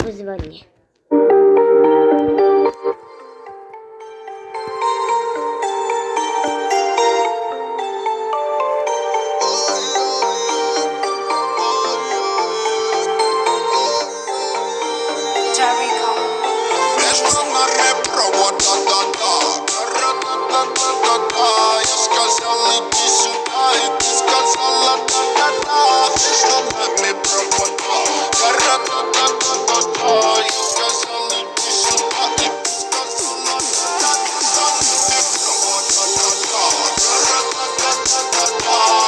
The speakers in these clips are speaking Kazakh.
Выжавания. Между нами провода, я сказал иди сюда, и ты сказала да-да-да. Между нами провода, я сказал иди сюда, и ты сказала да-да-да.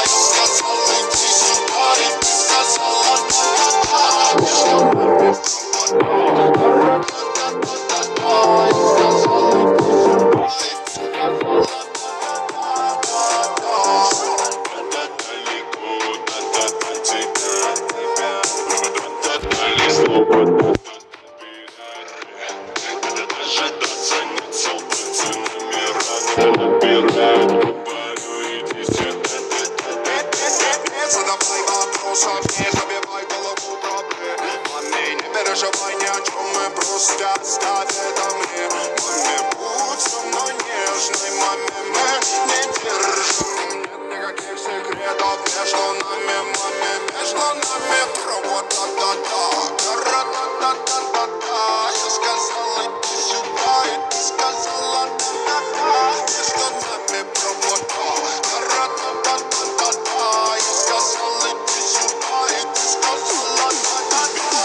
Я сказал иди сюда, и ты сказала да-да-да. Между нами задавай вопросов, не забивай голову проблемами. Не переживай ни о чем, мы просто оставь это мне. Маме, будь со мной нежной, маме, мы не держим. Нет никаких секретов между нами, маме, между нами провода, да-да-да. Я сказал иди сюда, и ты сказала да-да-да. Между нами провода, да-да-да. Я сказал иди сюда, и ты сказала да-да-да. Я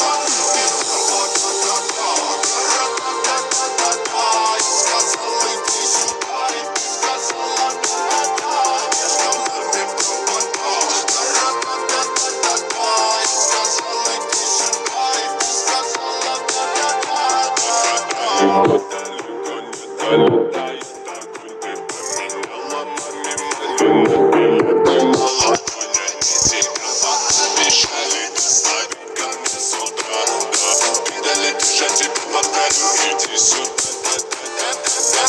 сказал иди сюда, и ты сказала да-да-да. Между нами провода, да-да-да. Я сказал иди сюда, и ты сказала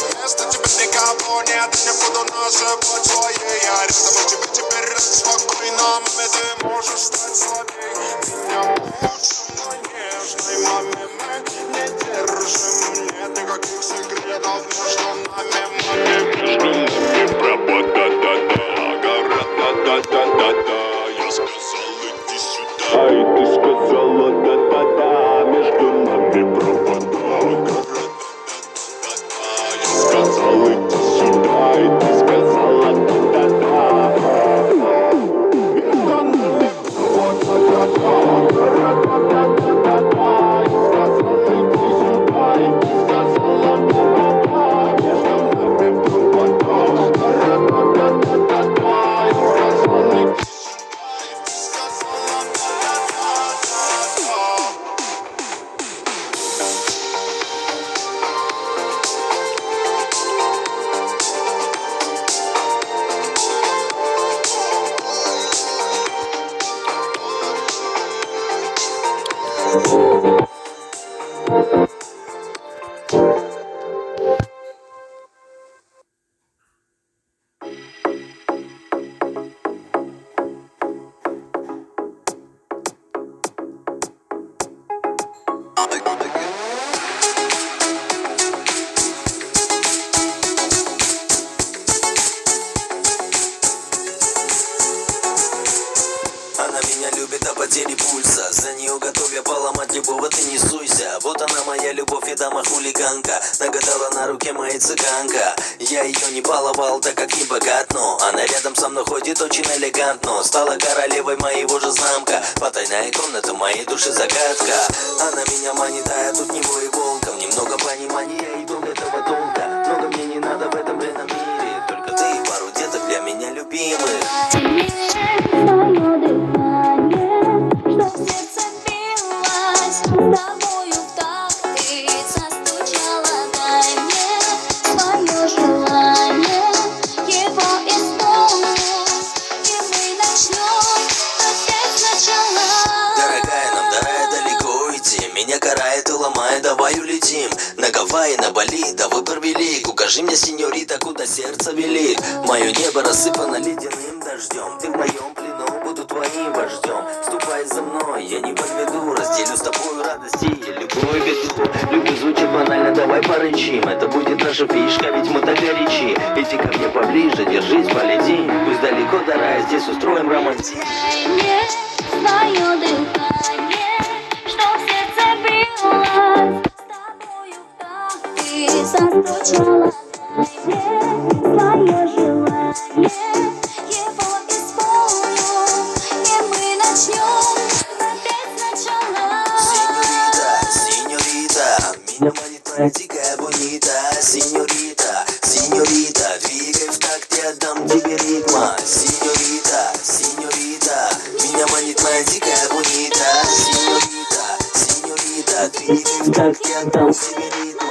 вместо тебя никого нет, не буду называть своей. Я рядом у тебя теперь спокойно, маме, ты можешь стать слабей. Меня будь со мной нежной, маме, мы не держим. Нет никаких секретов между нами, маме, между нами провода, да-да-да. Я сказал иди сюда, и ты сказала да-да-да. Между нами провода, я сказал иди сюда, и ты сказала да-да-да. Между нами провода, я сказал иди сюда, и ты сказала да-да-да. Между нами провода, я сказал иди сюда, и ты сказала да-да-да. Она меня любит до потери пульса. За нее готов я поломать любого, ты не суйся. Вот она моя любовь и дама хулиганка. Нагадала на руке моей цыганка. Я ее не баловал, так как не богат, но она рядом со мной ходит очень элегантно. Стала королевой моего же замка. Потайная комната моей души загадка. Она меня манит, а я тут него и волком. Немного понимания и до этого толка. Много мне не надо в этом бренном мире. Только ты и пару деток для меня любимых. Давай улетим на Гавайи, на Бали, да выбор велик. Укажи мне, сеньорита, куда сердце велит. Мое небо рассыпано ледяным дождем. Ты в моем плену, буду твоим твоим вождем. Ступай за мной, я не подведу, разделю с тобой радости и любую беду. Любовь звучит банально, давай порычим, это будет наша фишка, ведь мы так горячи. Иди ко мне поближе, держись, полетим, пусть далеко до рая, здесь устроим романтизм. Свое дыхание, что в сердце билось, с тобою ты застучала. Дай мне свое желание, его исполню, и мы начнем опять сначала. Сеньорита, меня манит твоя дикая бунита. Сеньорита, двигай в такт, я дам тебе ритма. Сеньорита, меня манит моя дикая бунита. Сеньорита, двигай в такт, я дам тебе ритма.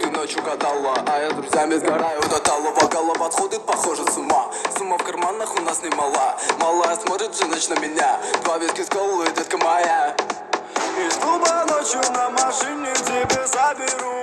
Ты ночью гадала, а я с друзьями сгораю до талого. Голова сходит, похоже, с ума. Сумма в карманах у нас немала. Малая смотрит всю ночь на меня. Два виски с колой, детка моя. Из клуба ночью на машине тебе заберу.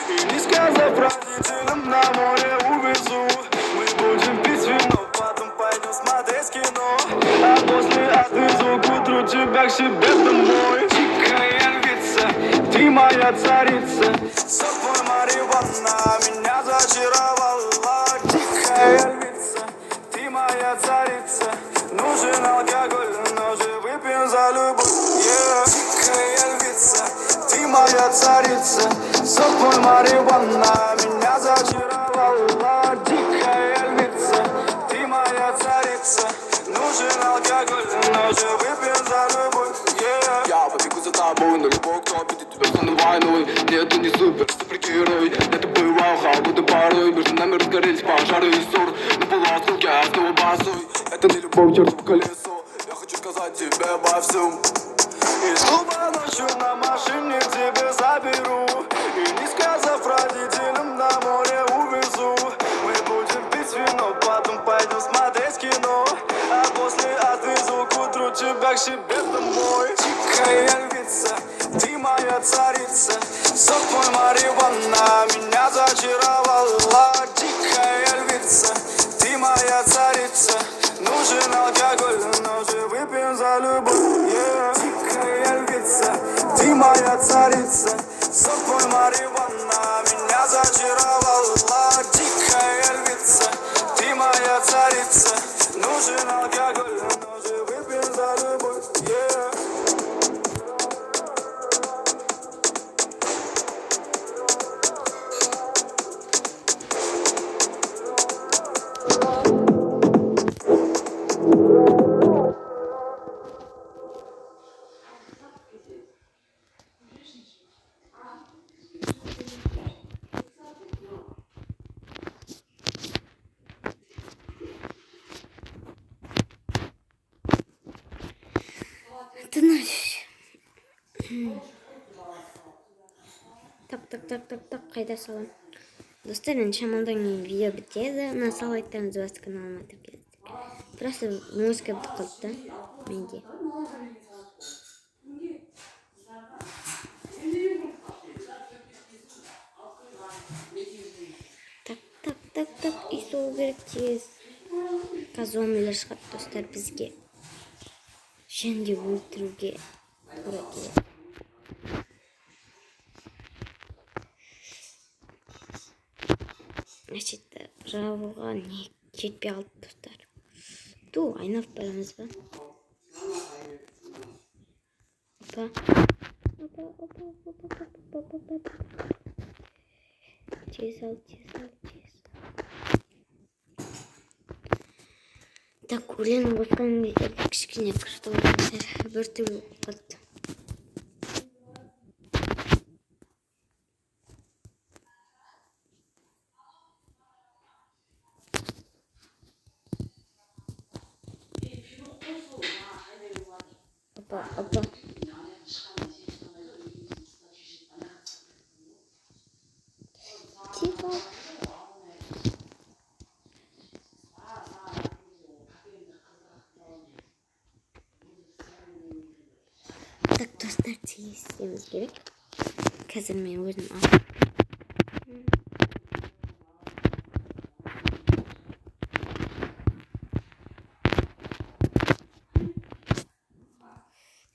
И не сказав родителям, на море увезу. Мы будем пить вино, потом пойдем смотреть кино. А после отвезу к утру тебя к себе домой. Дикая львица, ты моя царица. Сок твой марихуана меня зачаровала. Дикая львица, ты моя царица. Нужен алкоголь, но же выпьем за любовь. Дикая львица, ты моя царица. Сок твой марихуана меня зачаровала. Дикая львица, ты моя царица. Нужен алкоголь, но же выпьем за любовь. Я побегу за тобой, но любой, кто обидит тебя, стану войной. Нет, ты не супергерой. Это бывало холодной порой. Между нами разгорелись пожары и ссор. На полуостров я снова босой. Это не любовь, чертово колесо. Я хочу сказать тебе обо всем. Из клуба ночью на машине тебе заберу. И не сказав родителям, на море увезу. Мы будем пить вино, потом пойдем смотреть кино. А после отвезу к утру тебя к себе домой. Дикая львица, ты моя царица. Сок твой марихуана меня зачаровала. Дикая львица, ты моя царица. Нужен алкоголь, но же выпьем за любовь. Дикая львица, ты моя царица. Сок твой марихуана меня зачаровала. Дикая львица, ты моя царица. Нужен алкоголь, но же выпьем за любовь. Тыныш. Так, қайда салам? Достар, енді шамалдан кейін видео бітеді. Мына лайктарыңызды басты каналыма тіркеліңіздер. Просто музыка бітіп қалды менде. Так, үй соғу керек тез. Қазір зомбилер шығады достар бізге. Және өлтіруге тура келеді. Значит, жауға не жетпей қалды достар. Ту, айналып барамыз ба? Тез ал. Так, олен қосқан кездерде кішкене күшті болыңыздар. Бір түрлі қалды. Опа. Тихо. Так, достар, тез істеуіміз керек. Қазір мен өзім алып.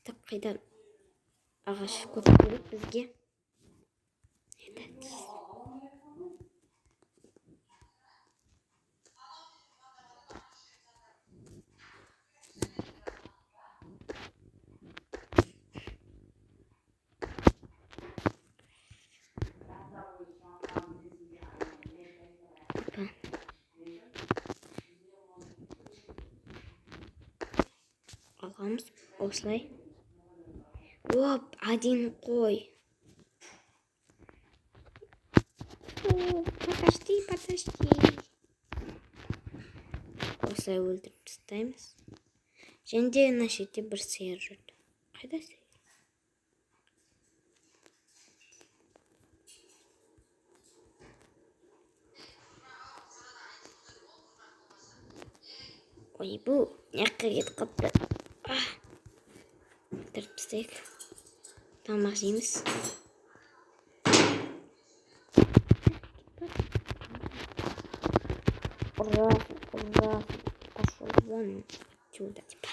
Так, қайдан ағаш көп керек бізге. Алғамыз осылай. Оп, один қой. Подожди. Осылай өлтіріп тастаймыз. Және де мына шетте бір сиыр жүрді. Қайда сиыр? Ой, бұл неққа кетіп қапты. Өлтіріп тастайық. Тамақ жейміз. Ура. Пошел вон отсюда, типа.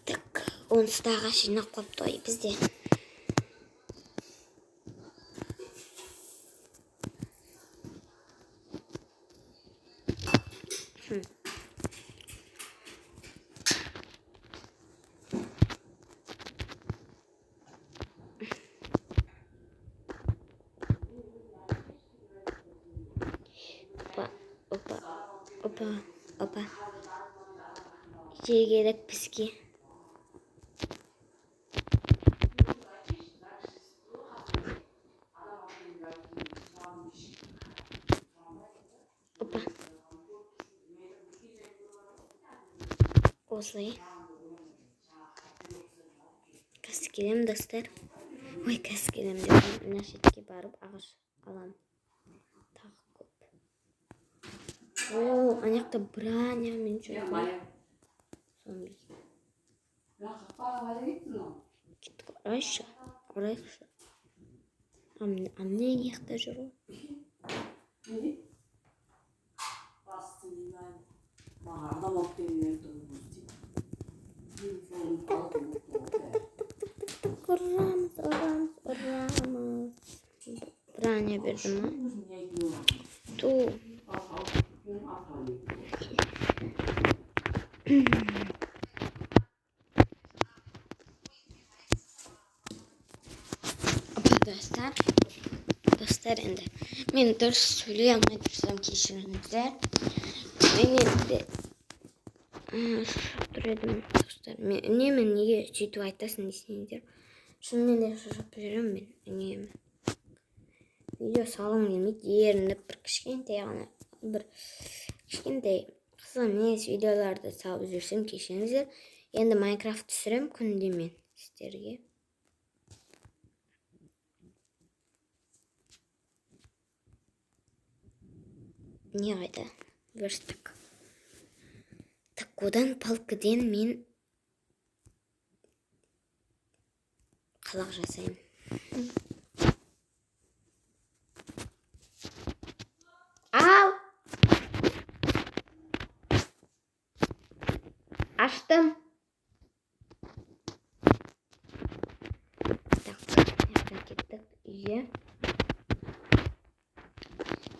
Так, онсыз да ағаш жинап қойыпты ғой бізде. Опа. Жер керек бізге. Опа. Осылай. Қазір келем достар. Ой, қазір келем деп мына шетке барып ағаш алам. Тағы көп. О, анақта браня мен жүрді. Зомби. Кетті орайшы. Амне неқта жүру. Урамыз. Браня берді ма? Ту. Достар енді. Мен дұрыс сөйлей алмай тұрсам кешіріңіздер. Мен енді тұр едім достар. Үнемін неге сөйтіп айтасың десеңіздер. Шынымен де шаршап жүремін мен үнемі. Видео салғым келмейді. Ерініп бір кішкентай ғана бір кішкентай қызық емес видеоларды салып жүрсем кешіріңіздер. Енді Майнкрафт түсірем күнде мен сіздерге. Не қайда? Верстак. Так, одан палкіден мен қалақ жасаймын. Ау! Аштым. Так, яқтан кеттік үйге.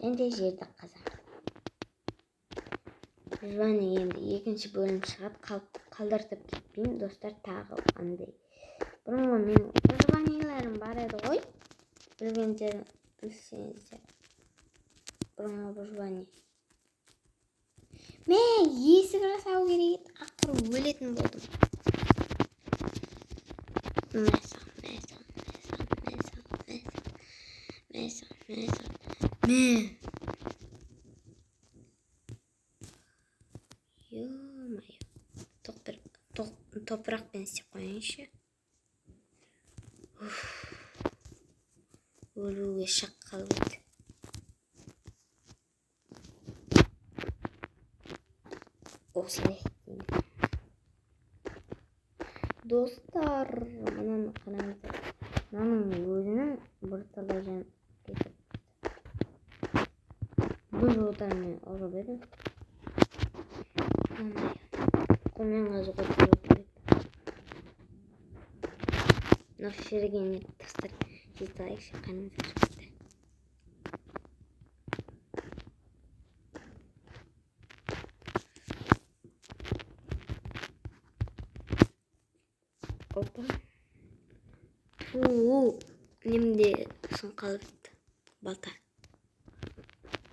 Енді жерді қазам. Выжавания енді екінші бөлім шығады. Қалдыртып кетпейін, достар, тағы андай. Бұрынғы менің выжаванияларым бар еді ғой. Білгендер білсеңіздер. Бұрынғы выжавания. Мен есік жасау керек еді. Ақыры өлетін болдым. Ё-моё. Топырақпен істеп қойыңызшы. Өлуге шақ қалып еді. Осылай істеймін. Достар, мынаны қараңыздар. Мынаның өзінің бірталай жан кетіп. Бір отармен ұрып едім. Қолмен қазуға тұрып еді. Нақшерген достар, жетайықшы қараңыздар шықты. Опа. Немде сын қалыпты. Балта.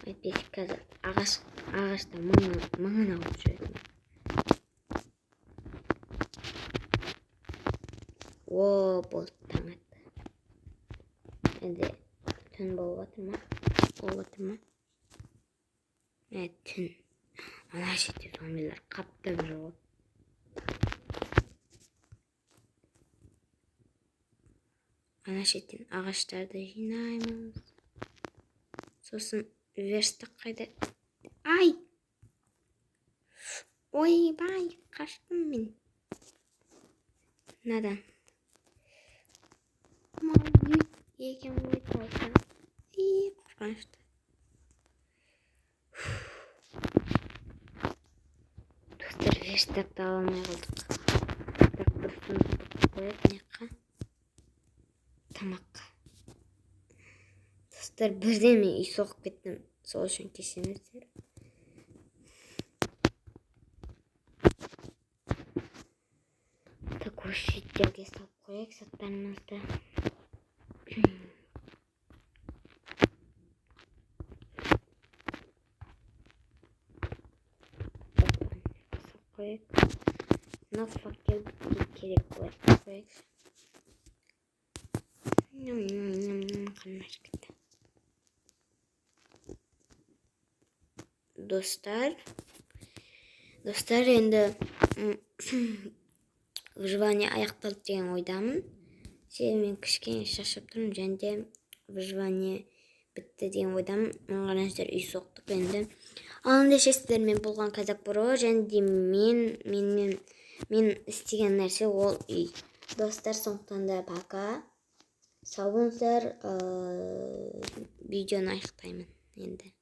Айтпейші қазір ағашта мыңын алып жүрдім. О, болды, таң атты. Енді түн болып отыр ма? Түн. Ана шетте зомбилер қаптап жүр ғой. Ана шеттен ағаштарды жинаймыз. Сосын верстак қайда? Ай! Ой, бай, қаштым мен. Надан. Екем өйтіп алса. Қорқынышты. Достар, верстакты ала алмай қалдық. Так, бір сундуқты қояйық неққа. Тамаққа. Достар, бірден мен үй соғып кеттім. Сол үшін кешіріңіздер. Так, осы шеттерге салып қояйық заттарымызды. Мына факелді керек болады. Қояйықшы. Қанмаш кетті. Достар, енді выжавания аяқталды деген ойдамын. Себебі мен кішкене шаршап тұрмын, және де выжавания бітті деген ойдамын. Қараңыздар, үй соқтық енді. Алында шестілермен болған қазақ бұры, және де мен істеген нәрсе ол үй. Достар, сондықтан да пока. Сау болыңыздар. Видеоны аяқтаймын енді.